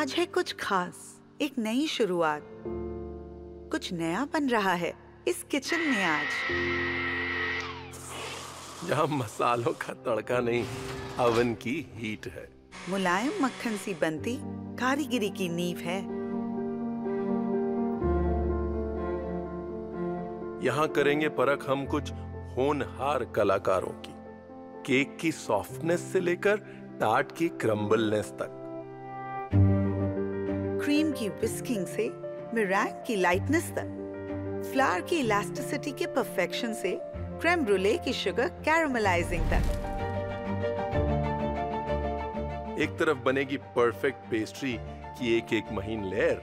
आज है कुछ खास, एक नई शुरुआत। कुछ नया बन रहा है इस किचन में आज। यहाँ मसालों का तड़का नहीं, अवन की हीट है। मुलायम मक्खन सी बनती कारीगरी की नींव है। यहाँ करेंगे परख हम कुछ होनहार कलाकारों की, केक की सॉफ्टनेस से लेकर टार्ट की क्रम्बलनेस तक, क्रीम की विस्किंग से मेरेंग की लाइटनेस तक, फ्लावर की इलास्टिसिटी के परफेक्शन से क्रेम ब्रूले की शुगर कैरामलाइजिंग तक। एक तरफ बनेगी परफेक्ट पेस्ट्री की एक एक महीन लेयर,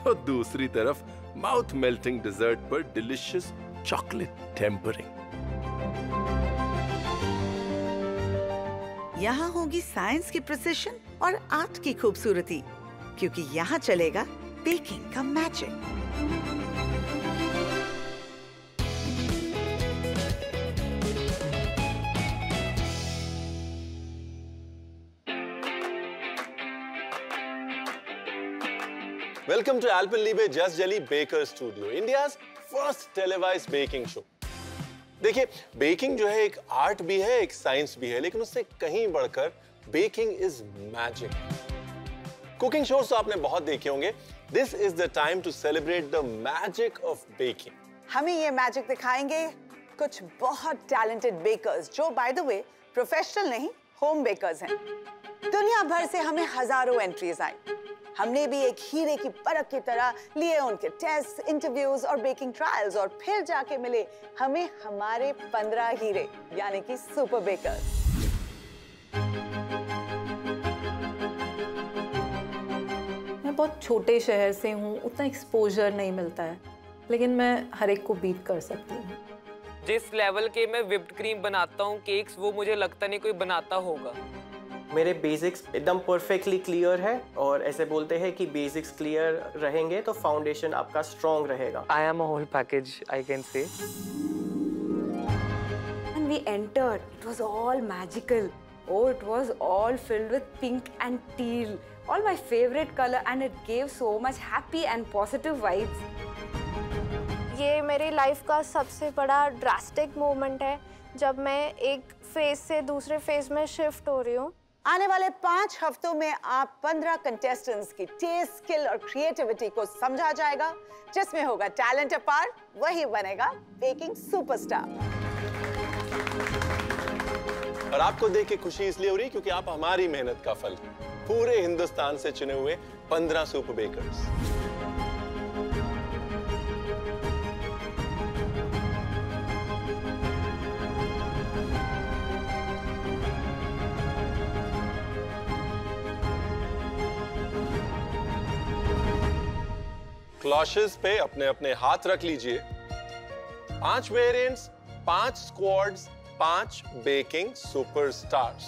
और दूसरी तरफ माउथ मेल्टिंग डिजर्ट पर डिलिशियस चॉकलेट टेम्परिंग। यहाँ होगी साइंस की प्रिसिशन और आर्ट की खूबसूरती, क्योंकि यहाँ चलेगा बेकिंग का magic. Welcome to Alpenliebe Just Jelly Baker Studio, India's first televised baking show. देखिए, बेकिंग जो है एक आर्ट भी है, एक साइंस भी है, लेकिन उससे कहीं बढ़कर baking is magic. Cooking shows तो आपने बहुत देखे होंगे। This is the time to celebrate the magic of baking. हमें ये मैजिक दिखाएंगे कुछ बहुत टैलेंटेड बेकर्स, जो बाय द वे प्रोफेशनल नहीं, होम बेकर्स हैं। दुनिया भर से हमें हजारों एंट्रीज आई। हमने भी एक हीरे की परख की तरह लिए उनके टेस्ट, इंटरव्यूज और बेकिंग ट्रायल्स, और फिर जाके मिले हमें हमारे 15 हीरे, यानी कि सुपर बेकर्स। मैं बहुत छोटे शहर से हूँ, उतना एक्सपोजर नहीं मिलता है, लेकिन मैं हर एक को बीट कर सकती हूँ। जिस लेवल के मैं व्हिप्ड क्रीम बनाता हूँ केक्स, वो मुझे लगता नहीं कोई बनाता होगा। मेरे बेसिक्स एकदम परफेक्टली क्लियर है, और ऐसे बोलते हैं कि बेसिक्स क्लियर रहेंगे तो फाउंडेशन आपका स्ट्रॉन्ग रहेगा। I am a whole package, I can say. And we entered, it was all magical. Oh, it was all filled with pink and teal, all my favorite color, and it gave so much happy and positive vibes. ये मेरी life का सबसे बड़ा drastic moment है, जब मैं एक phase से दूसरे फेज में शिफ्ट हो रही हूँ। आने वाले 5 हफ्तों में आप 15 कंटेस्टेंट्स की टेस्ट, स्किल और क्रिएटिविटी को समझा जाएगा। जिसमें होगा टैलेंट अपार, वही बनेगा बेकिंग सुपरस्टार। और आपको देख के खुशी इसलिए हो रही क्योंकि आप हमारी मेहनत का फल, पूरे हिंदुस्तान से चुने हुए 15 सुपर बेकर्स। क्लॉशेस पे अपने अपने हाथ रख लीजिए। 5 variants, 5 squads, 5 baking superstars.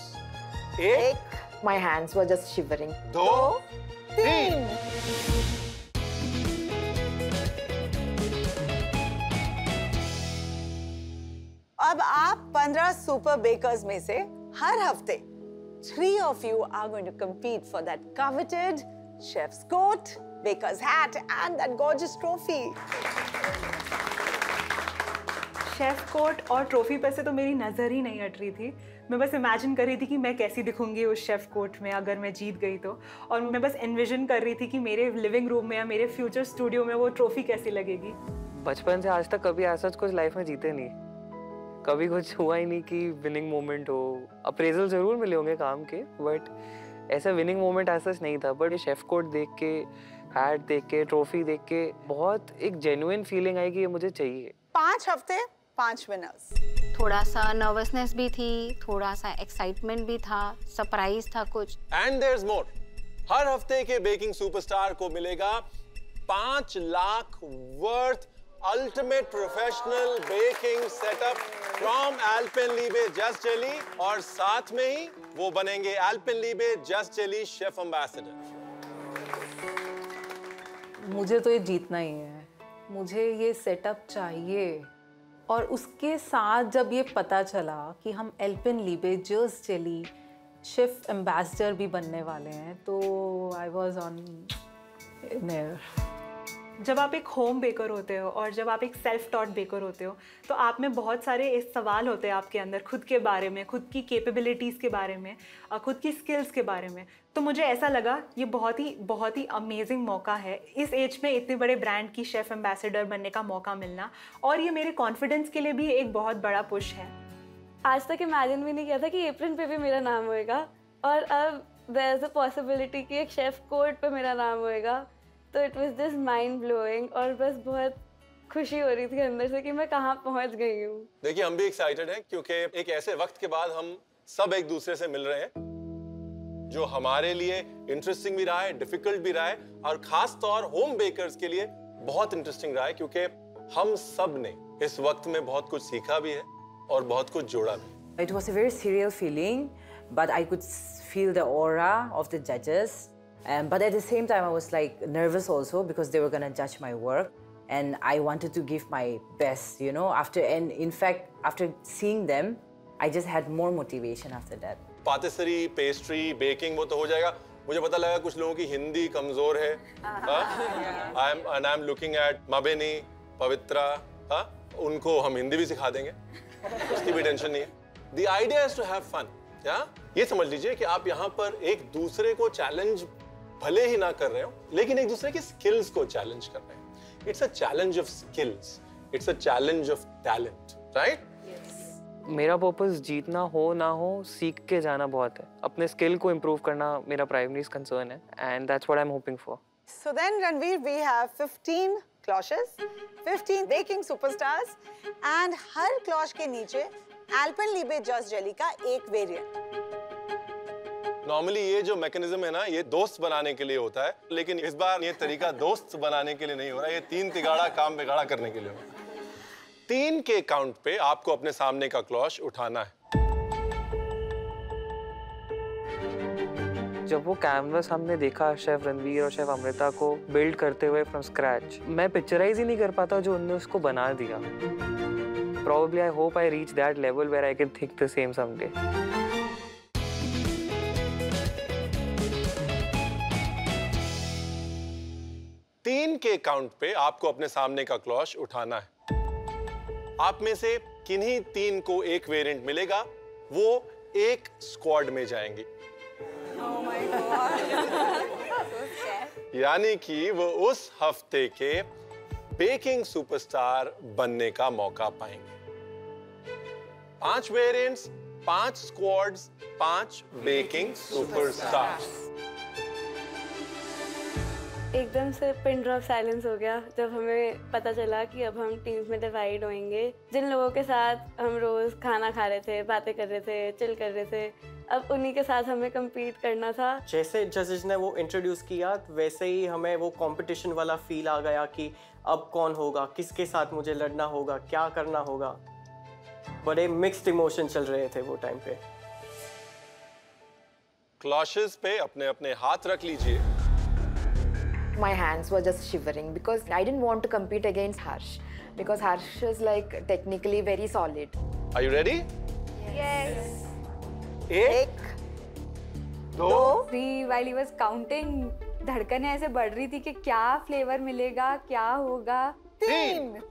1, My hands were just shivering. 2, 3। अब आप 15 सुपर बेकर्स में से हर हफ्ते 3 of you are going to compete for that coveted chef's coat, baker's hat and that gorgeous trophy. Chef coat और ट्रॉफी पे से तो मेरी नज़र ही नहीं हट रही थी। मैं बस इमेजिन कर रही थी कि मैं कैसी दिखूंगी उस शेफ कोट में अगर मैं जीत गई तो, और मैं बस एनविजन कर रही थी कि मेरे लिविंग रूम में या मेरे फ्यूचर स्टूडियो में वो ट्रॉफी कैसी लगेगी। बचपन से आज तक कभी ऐसा कुछ लाइफ में जीते नहीं, कभी कुछ हुआ ही नहीं कि विनिंग मोमेंट हो। अप्रेजल जरूर मिले होंगे काम के, बट ऐसा विनिंग मोमेंट ऐसा नहीं था। बट ये शेफ कोट देख के, हैट देख के, ट्रॉफी देख के बहुत एक जेन्युइन फीलिंग आई कि ये मुझे चाहिए। 5 हफ्ते 5 विनर्स। थोड़ा सा नर्वसनेस भी थी, थोड़ा सा एक्साइटमेंट भी था, सरप्राइज था कुछ। And there is more. हर हफ्ते के बेकिंग सुपरस्टार को मिलेगा 5 lakh worth ultimate professional baking setup from Alpenliebe Just Jelly, और साथ में ही वो बनेंगे Alpenliebe Just Jelly chef ambassador. मुझे तो ये जीतना ही है, मुझे ये सेटअप चाहिए। और उसके साथ जब ये पता चला कि हम Alpenliebe Just Jelly chef ambassador भी बनने वाले हैं, तो आई वॉज ऑन एयर। जब आप एक होम बेकर होते हो और जब आप एक सेल्फ टॉट बेकर होते हो तो आप में बहुत सारे इस सवाल होते हैं आपके अंदर, खुद के बारे में, खुद की कैपेबिलिटीज़ के बारे में, खुद की स्किल्स के बारे में। तो मुझे ऐसा लगा ये बहुत ही अमेजिंग मौका है इस एज में इतने बड़े ब्रांड की शेफ़ एम्बेसडर बनने का मौका मिलना, और ये मेरे कॉन्फिडेंस के लिए भी एक बहुत बड़ा पुश है। आज तक इमेजिन भी नहीं किया था कि एप्रन पे भी मेरा नाम होएगा, और अब देयर इज अ पॉसिबिलिटी कि एक शेफ कोट पे मेरा नाम होएगा। तो it was this mind blowing, और बस बहुत खुशी हो रही थी अंदर से कि मैं कहाँ पहुँच गई हूँ। देखिए हम भी एक्साइटेड हैं क्योंकि एक ऐसे वक्त के बाद हम सब एक दूसरे से मिल रहे हैं जो हमारे लिए इंटरेस्टिंग भी रहा है, डिफिकल्ट भी रहा है, और खास तौर होम बेकर्स के लिए बहुत इंटरेस्टिंग रहा है क्योंकि हम सब ने इस वक्त में बहुत कुछ सीखा भी है और बहुत कुछ जोड़ा भी। It was a very surreal feeling, but I could feel the aura of the judges. But at the same time, I was like nervous also because they were gonna judge my work, and I wanted to give my best, you know. And in fact, after seeing them, I just had more motivation after that. Patisserie, pastry, baking वो तो हो जाएगा। मुझे पता लगा कुछ लोगों की हिंदी कमजोर है। I am looking at मबेनी, पवित्रा, उनको हम हिंदी भी सिखा देंगे, उसकी भी टेंशन नहीं है। The idea is to have fun, ये समझ लीजिए कि आप यहाँ पर एक दूसरे को चैलेंज भले ही ना कर रहे हो, लेकिन एक दूसरे की स्किल्स को चैलेंज कर रहे हैं। It's a challenge of skills, it's a challenge of talent, right? मेरा पर्पस जीतना हो ना हो सीख के जाना बहुत है, अपने स्किल को इम्प्रूव करना मेरा प्राइमरी कंसर्न है, and that's what I am hoping for. So then Ranveer, we have 15 cloches, 15 baking superstars, and हर क्लॉश के नीचे Alpenliebe Just Jelly का एक वेरिएंट। नॉर्मली ये जो मैकेनिज्म है ना, ये दोस्त बनाने के लिए होता है, लेकिन इस बार ये तरीका दोस्त बनाने के लिए नहीं हो रहा, ये 3 तिगाड़ा काम बिगाड़ा करने के लिए हो रहा है। 3 के काउंट पे आपको अपने सामने का क्लॉश उठाना है। जब वो कैनवस हमने देखा शेफ रणवीर और शेफ अमृता को बिल्ड करते हुए फ्रॉम स्क्रैच, मैं पिक्चराइज ही नहीं कर पाता जो उन्होंने उसको बना दिया। Probably I hope I reach that level where I can think the same someday. तीन के काउंट पे आपको अपने सामने का क्लॉश उठाना है। आप में से किन्हीं 3 को एक वेरिएंट मिलेगा, वो एक स्क्वाड में जाएंगी। Oh my God. यानी कि वो उस हफ्ते के बेकिंग सुपरस्टार बनने का मौका पाएंगे। 5 वेरिएंट्स, 5 स्क्वाड्स, 5 बेकिंग सुपरस्टार्स। एकदम से पिन ड्रॉप साइलेंस हो गया जब हमें पता चला कि अब हम टीम्स में डिवाइड होंगे। जिन लोगों के साथ हम रोज खाना खा रहे थे, बातें कर रहे थे, चिल कर रहे थे, अब उन्हीं के साथ हमें compete करना था। जैसे जजेस ने वो इंट्रोड्यूस किया, वैसे ही हमें वो कंपटीशन वाला फील आ गया कि अब कौन होगा, किसके साथ मुझे लड़ना होगा, क्या करना होगा। बड़े मिक्स्ड इमोशन चल रहे थे वो टाइम पे। क्लॉशेस पे अपने अपने हाथ रख लीजिए। My hands were just shivering because I didn't want to compete against Harsh because Harsh is like technically very solid. Are you ready? Yes. 1 2 While he was counting, धड़कनें ऐसे बढ़ रही थी कि क्या फ्लेवर मिलेगा, क्या होगा। 3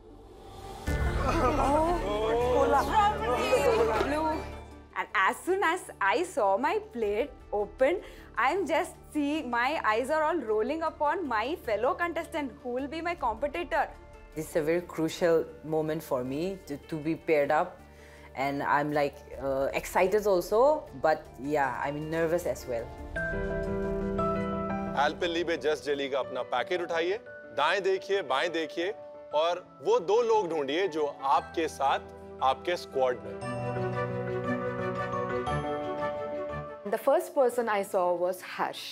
And as soon as I saw my plate open, I'm just seeing my eyes are all rolling upon my fellow contestant who will be my competitor. This is a very crucial moment for me to be paired up, and I'm like excited also, but yeah, I'm nervous as well. Alpenliebe Just Jelly का अपना packet उठाइए, दाएं देखिए, बाएं देखिए, और वो 2 लोग ढूंढिए जो आपके साथ आपके स्क्वाड में। The first person I saw was Harsh.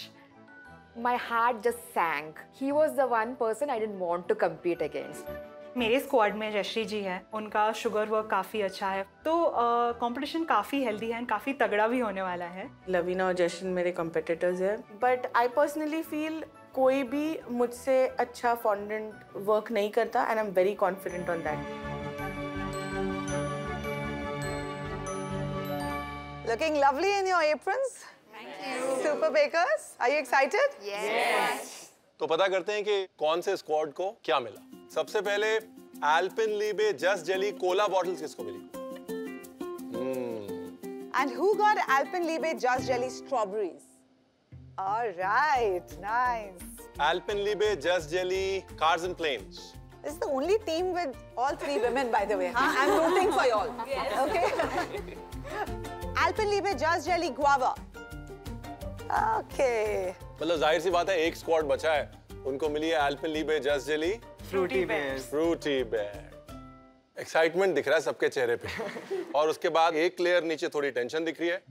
My heart just sank. He was the one person I didn't want to compete against. मेरे स्क्वाड में जयश्री जी हैं, उनका शुगर वर्क काफ़ी अच्छा है, तो कंपटीशन काफ़ी हेल्दी है एंड काफ़ी तगड़ा भी होने वाला है। लवीना और जशन मेरे कंपेटिटर्स हैं, बट आई पर्सनली फील कोई भी मुझसे अच्छा फॉन्डेंट वर्क नहीं करता, and I am very confident on that. Looking lovely in your aprons. Thank you. Super bakers, are you excited? Yes. तो पता करते हैं कि कौन से स्क्वाड को क्या मिला। सबसे पहले Alpenliebe just jelly Cola bottles किसको मिली? And who got Alpenlibe Just Jelly strawberries? All right, nice. Alpenlibe Just Jelly cars and planes. This is the only team with all three women, by the way. Huh? I'm rooting for y'all. Yes. Okay. Alpenlibe Just Jelly guava. Okay. मतलब जाहिर सी बात है एक squad बचा है, उनको मिली है Alpenlibe Just Jelly fruity bears. Fruity bear. Excitement दिख रहा है सबके चेहरे पे। और उसके बाद एक लेयर नीचे थोड़ी टेंशन दिख रही है,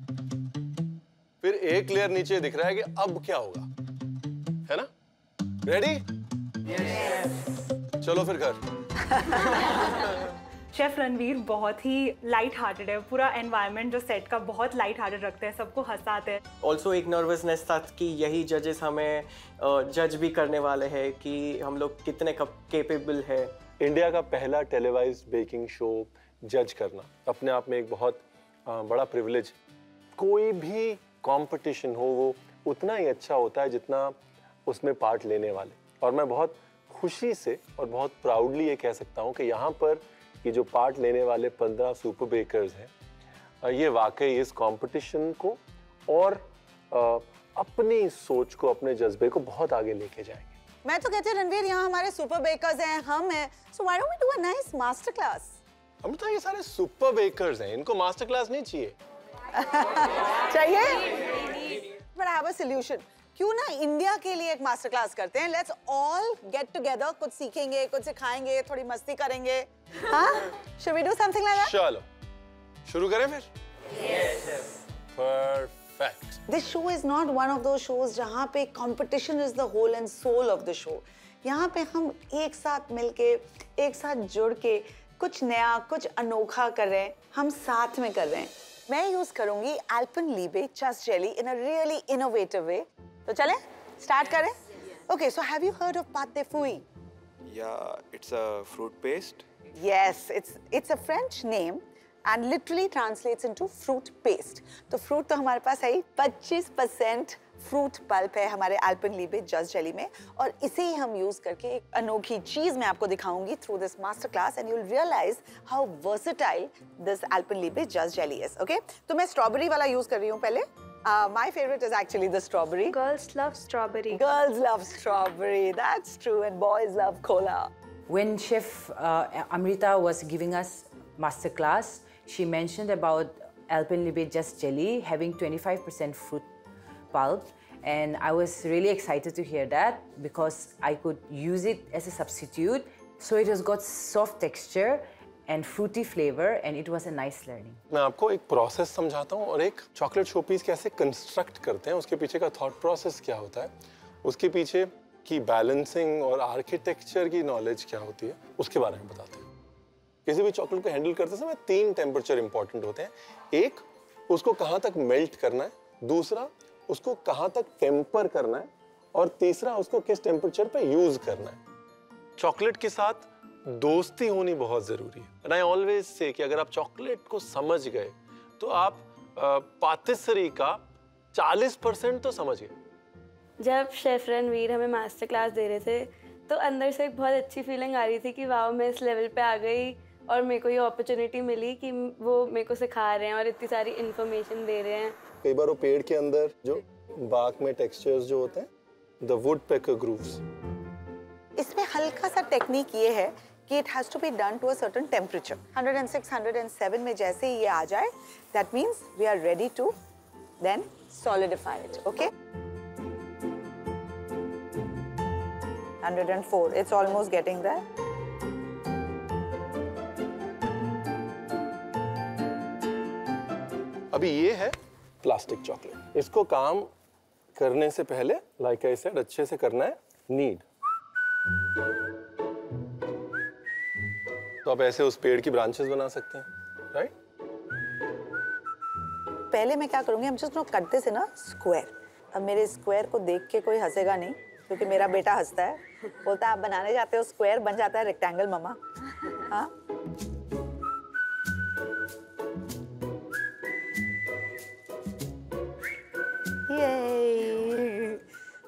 फिर एक लेयर नीचे दिख रहा है कि अब क्या होगा, है ना? रेडी? यस। चलो फिर घर। शेफ रणवीर बहुत ही लाइट हार्टेड है, पूरा एनवायरनमेंट जो सेट का बहुत लाइट हार्टेड रखते हैं, सबको हंसाते हैं। ऑल्सो एक नर्वसनेस था कि यही जजेस हमें जज भी करने वाले हैं कि हम लोग कितने कैपेबल है। इंडिया का पहला टेलीवाइज्ड बेकिंग शो जज करना अपने आप में एक बहुत बड़ा प्रिविलेज। कोई भी कंपटीशन हो वो उतना ही अच्छा होता है जितना उसमें पार्ट लेने वाले। और मैं बहुत खुशी से और बहुत प्राउडली ये कह सकता हूँ कि यहाँ पर ये जो पार्ट लेने वाले 15 सुपर बेकर्स हैं, ये वाकई इस कंपटीशन को और अपनी सोच को, अपने जज्बे को बहुत आगे लेके जाएंगे। मैं तो कहती हूँ रणवीर, यहाँ हमारे सुपर बेकर्स हैं, हम हैं, so why don't we do a nice master class? हम तो ये सारे सुपर बेकर्स हैं, इनको मास्टर क्लास नहीं चाहिए। चाहिए? But I have a solution. क्यों ना इंडिया के लिए एक मास्टर क्लास करते हैं? Let's all get together, कुछ सीखेंगे, कुछ सिखाएंगे, थोड़ी मस्ती करेंगे। हाँ? Should we do something like that? चलो, शुरू करें फिर? Yes. Perfect. This show is not one of those shows जहाँ पे competition is the whole and soul of the show. यहाँ पे हम एक साथ मिलके, एक साथ जुड़ के कुछ नया, कुछ अनोखा कर रहे हैं, हम साथ में कर रहे हैं। मैं यूज करूँगी Alpenlibe Just Jelly in a really innovative way. तो चलें, start करें? Okay, so have you heard of pâte de fouille? Yeah, it's a fruit paste. Yes, it's a French name and literally translates into fruit paste. तो fruit तो हमारे पास है ही, 25% fruit pulp है हमारे Alpenlibe Just Jelly में, और इसे ही हम use करके एक अनोखी चीज मैं आपको दिखाऊंगी through this master class, and you'll realize how versatile this Alpenlibe Just Jelly is. Okay? तो मैं strawberry वाला use कर रही हूँ पहले. My favorite is actually the strawberry. Girls love strawberry. Girls love strawberry. That's true, and boys love cola. When Chef Amrita was giving us master class, she mentioned about Alpenlibe Just Jelly having 25% fruit pulp, and I was really excited to hear that because I could use it as a substitute. So it has got soft texture and fruity flavor, and it was a nice learning. मैं आपको एक process समझाता हूँ और एक chocolate showpiece कैसे construct करते हैं, उसके पीछे का थॉट प्रोसेस क्या होता है, उसके पीछे की बैलेंसिंग और आर्किटेक्चर की नॉलेज क्या होती है, उसके बारे में बताते हैं। किसी भी चॉकलेट को हैंडल करते समय 3 टेम्परेचर इंपॉर्टेंट होते हैं। एक, उसको कहाँ तक मेल्ट करना है, दूसरा, उसको कहाँ तक टेम्पर करना है, और तीसरा, उसको किस टेम्परेचर पे यूज करना है। चॉकलेट के साथ दोस्ती होनी बहुत जरूरी है। And I always say कि अगर आप चॉकलेट को समझ गए तो आप पातिसरी का 40% तो समझ गए। जब शेफ रणवीर हमें मास्टर क्लास दे रहे थे तो अंदर से एक बहुत अच्छी फीलिंग आ रही थी कि वाओ, मैं इस लेवल पे आ गई और मेरे को ये अपॉर्चुनिटी मिली कि वो मेरे को सिखा रहे हैं और इतनी सारी इन्फॉर्मेशन दे रहे हैं। कई बार वो पेड़ के अंदर जो बाग में टेक्सचर्स जो होते हैं, द वुडपेकर ग्रूव्स, इसमें हल्का सा टेक्निक ये है कि it has to be done to a certain temperature. 106, 107 में जैसे ही ये आ जाए, that means we are ready to then solidify it. Okay? 104. It's almost getting there. अभी ये है प्लास्टिक चॉकलेट। इसको काम करने से पहले, like I said, अच्छे से करना है नीड। तो आप ऐसे उस पेड़ की ब्रांचेस बना सकते हैं, राइट? पहले मैं क्या करूंगी, हम just cut this in a square. अब मेरे स्क्वायर को देख के कोई हंसेगा नहीं, क्योंकि मेरा बेटा हंसता है, बोलता है आप बनाने जाते हो स्क्वायर, बन जाता है रेक्टेंगल मम्मा। हाँ,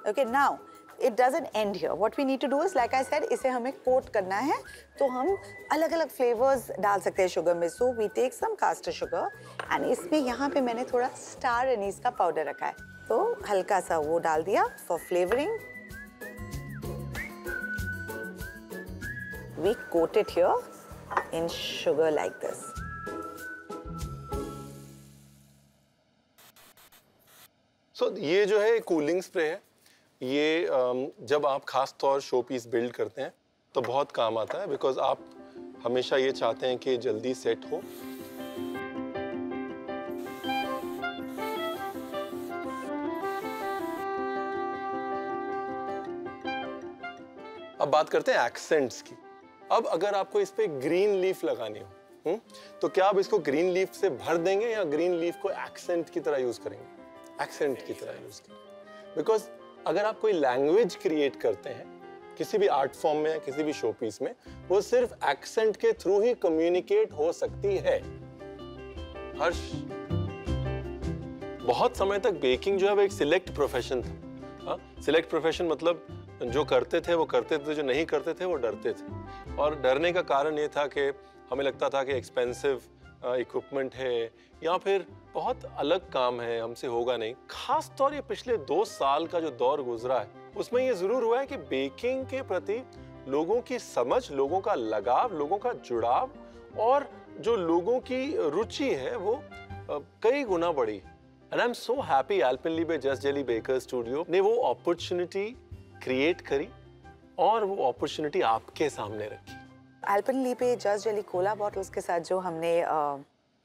Okay, now it doesn't end here. What we need to do is, like I said, इसे हमें कोट करना है, तो हम अलग-अलग फ्लेवर्स डाल सकते हैं शुगर में. So we take some caster sugar and इसमें यहाँ पे मैंने थोड़ा स्टार एनीस का पाउडर रखा है, तो हल्का सा वो डाल दिया for flavoring. We coat it here in sugar like this. So ये जो है कूलिंग स्प्रे है. ये जब आप खास तौर शो पीस बिल्ड करते हैं तो बहुत काम आता है, बिकॉज आप हमेशा ये चाहते हैं कि जल्दी सेट हो. अब बात करते हैं एक्सेंट्स की. अब अगर आपको इस पे ग्रीन लीफ लगानी हो, तो क्या आप इसको ग्रीन लीफ से भर देंगे या ग्रीन लीफ को एक्सेंट की तरह यूज करेंगे? एक्सेंट की तरह यूज करेंगे, बिकॉज अगर आप कोई लैंग्वेज क्रिएट करते हैं किसी भी आर्ट फॉर्म में, किसी भी शो पीस में, वो सिर्फ एक्सेंट के थ्रू ही कम्युनिकेट हो सकती है. हर्ष, बहुत समय तक बेकिंग जो है वो एक सिलेक्ट प्रोफेशन था. सिलेक्ट प्रोफेशन मतलब जो करते थे वो करते थे, जो नहीं करते थे वो डरते थे. और डरने का कारण ये था कि हमें लगता था कि एक्सपेंसिव इक्विपमेंट है या फिर बहुत अलग काम है, हमसे होगा नहीं. खास तौर ये पिछले 2 साल का जो दौर गुजरा है उसमें ये जरूर हुआ है कि बेकिंग के प्रति लोगों की समझ, लोगों का लगाव, लोगों का जुड़ाव और जो लोगों की रुचि है वो कई गुना बढ़ी. And I am so happy Alpenliebe just jelly baker studio ने वो अपॉर्चुनिटी क्रिएट करी और वो अपॉर्चुनिटी आपके सामने रखी. Alpenliebe just jelly Cola bottles के साथ जो हमने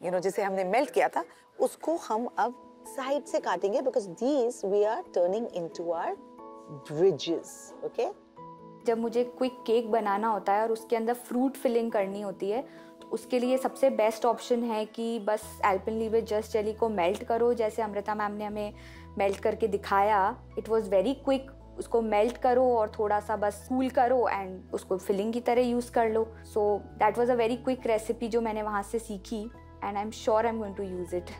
जिसे हमने मेल्ट किया था, उसको हम अब साइड से काटेंगे, because these we are turning into our bridges. Okay, जब मुझे क्विक केक बनाना होता है और उसके अंदर फ्रूट फिलिंग करनी होती है, तो उसके लिए सबसे बेस्ट ऑप्शन है कि बस एल्पेनलीबे जस्ट जेली को मेल्ट करो, जैसे अमृता मैम ने हमें मेल्ट करके दिखाया. It was very quick. उसको मेल्ट करो और थोड़ा सा बस कूल करो एंड उसको फिलिंग की तरह यूज़ कर लो. So that was a very quick recipe जो मैंने वहाँ से सीखी, and I am sure I am going to use it.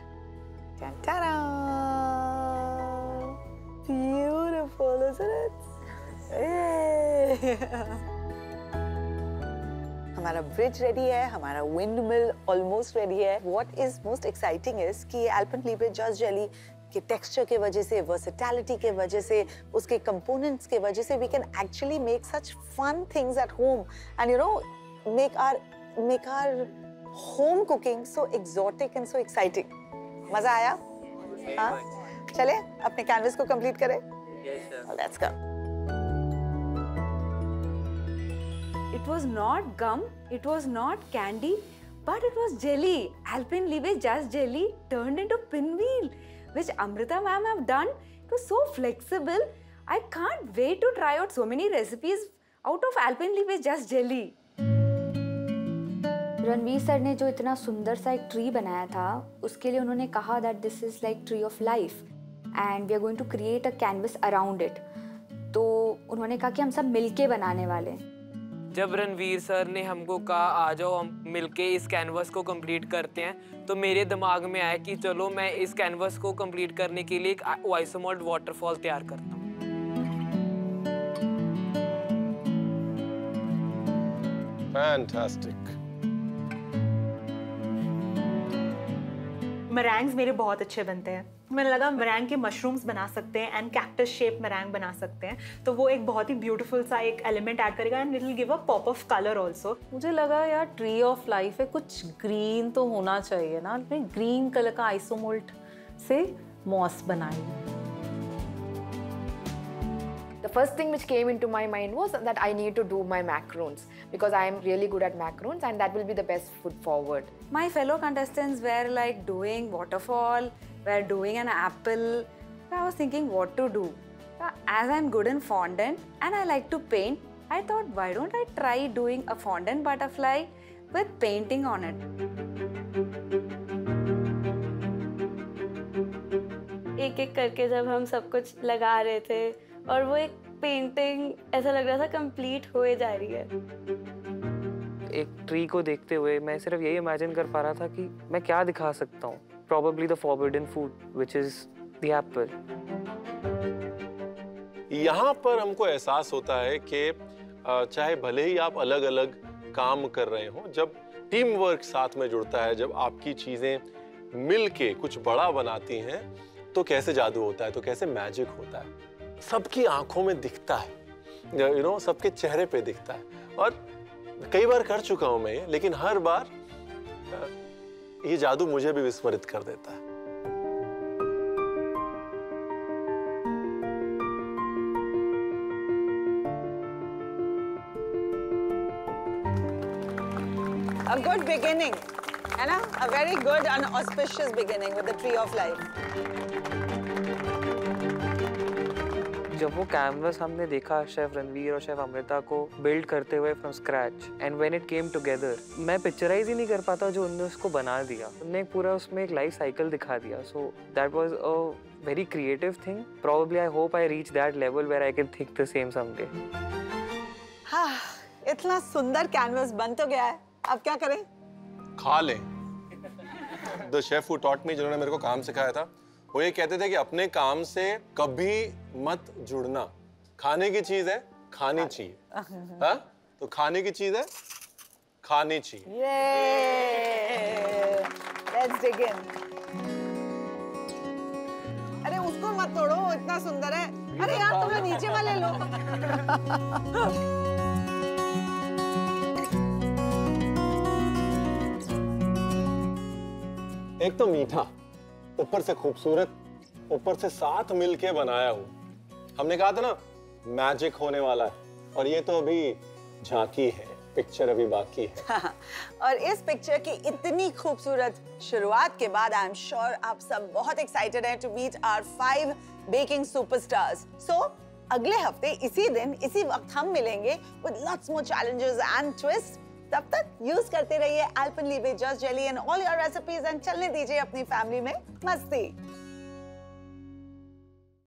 Beautiful, isn't it? हमारा ब्रिज रेडी है, हमारा विंड मिल ऑलमोस्ट रेडी है. What is most exciting is कि एल्पेनलीबे जस्ट जेली के टेक्सचर के वजह से, वर्सेटैलिटी के वजह से, उसके कंपोनेंट्स के वजह से, we can actually make such fun things at home and make our home cooking so exotic and so exciting. मजा आया? हाँ, चले अपने कैनवस को कंप्लीट करें. Let's go. It was not gum, it was not candy, but it was jelly. Alpenlibe just jelly turned into pinwheel, which Amrita ma'am have done. It was so flexible. I can't wait to try out so many recipes out of Alpenlibe just jelly. Ranveer sir ने जो इतना सुंदर सा एक tree बनाया था, उसके लिए उन्होंने कहा that this is like tree of life and we are going to create a canvas around it. तो उन्होंने कहा कि हम सब मिलके बनाने वाले हैं. जब रणवीर सर ने हमको कहा आ जाओ हम मिलके इस कैनवस को कंप्लीट करते हैं, तो मेरे दिमाग में आया कि चलो मैं इस कैनवस को कंप्लीट करने के लिए एक आइसोमोल्ड वाटरफॉल तैयार करता हूँ. फैंटास्टिक. मरैंग्स मेरे बहुत अच्छे बनते हैं. मैंने लगा मरैंग के मशरूम्स बना सकते हैं एंड कैक्टस शेप मरैंग बना सकते हैं, तो वो एक बहुत ही ब्यूटीफुल सा एक एलिमेंट ऐड करेगा and it will give a pop of colour also. मुझे लगा यार ट्री ऑफ लाइफ है, कुछ ग्रीन तो होना चाहिए ना. मैं ग्रीन कलर का आइसोमोल्ड से मॉस बनाई. The first thing which came into my mind was that I need to do my macarons because I am really good at macarons and that will be the best foot forward. My fellow contestants were like doing waterfall, were doing an apple. I was thinking what to do. As I'm good in fondant and I like to paint, I thought why don't I try doing a fondant butterfly with painting on it. एक-एक करके जब हम सब कुछ लगा रहे थे और वो एक पेंटिंग ऐसा लग रहा था कंप्लीट होए जा रही है. एक ट्री को देखते हुए मैं सिर्फ यही इमेजिन कर पा रहा था कि मैं क्या दिखा सकता हूँ. Probably the forbidden food, which is the apple. यहाँ पर हमको एहसास होता है कि चाहे भले ही आप अलग अलग काम कर रहे हो, जब टीम वर्क साथ में जुड़ता है, जब आपकी चीजें मिल के कुछ बड़ा बनाती हैं, तो कैसे जादू होता है, तो कैसे मैजिक होता है। सबकी आंखों में दिखता है, सबके चेहरे पे दिखता है। और कई बार कर चुका हूं मैं ये, लेकिन हर बार ये जादू मुझे भी विस्मरित कर देता है। A good beginning, है ना? A very good and auspicious beginning with the tree of life. जब वो कैनवस हमने देखा शेफ रणवीर और शेफ अमृता को बिल्ड करते हुए from scratch, and when it came together, मैं पिक्चराइज ही नहीं कर पाता जो उन्होंने उसको बना दिया। उन्होंने पूरा उसमें एक लाइफ साइकिल दिखा दिया। So that was a very creative thing. Probably I hope I reach that level where I can think the same someday. हाँ, इतना सुंदर कैनवस बन तो गया है, अब क्या करें? खा लें। The chef who taught me, जिन्होंने मेरे को काम सिखाया था, वो ये कहते थे कि अपने काम से कभी मत जुड़ना। खाने की चीज है, खानी चाहिए। हाँ? तो खाने की चीज है, खानी चाहिए। Let's dig in. अरे उसको मत तोड़ो, इतना सुंदर है। अरे यार तुम लोग नीचे वाले लो। एक तो मीठा, ऊपर से खूबसूरत, ऊपर से साथ मिलके बनाया हुआ। हमने कहा था ना मैजिक होने वाला है, और ये तो अभी झांकी है, पिक्चर अभी बाकी है। और इस पिक्चर की इतनी खूबसूरत शुरुआत के बाद आई एम श्योर आप सब बहुत एक्साइटेड हैं to meet our 5 baking superstars. So अगले हफ्ते इसी दिन इसी वक्त हम मिलेंगे with lots more challenges and twist. तब तक यूज करते रहिए Alpenliebe just jelly and all your recipes, and चलने दीजिए अपनी फैमिली में मस्ती।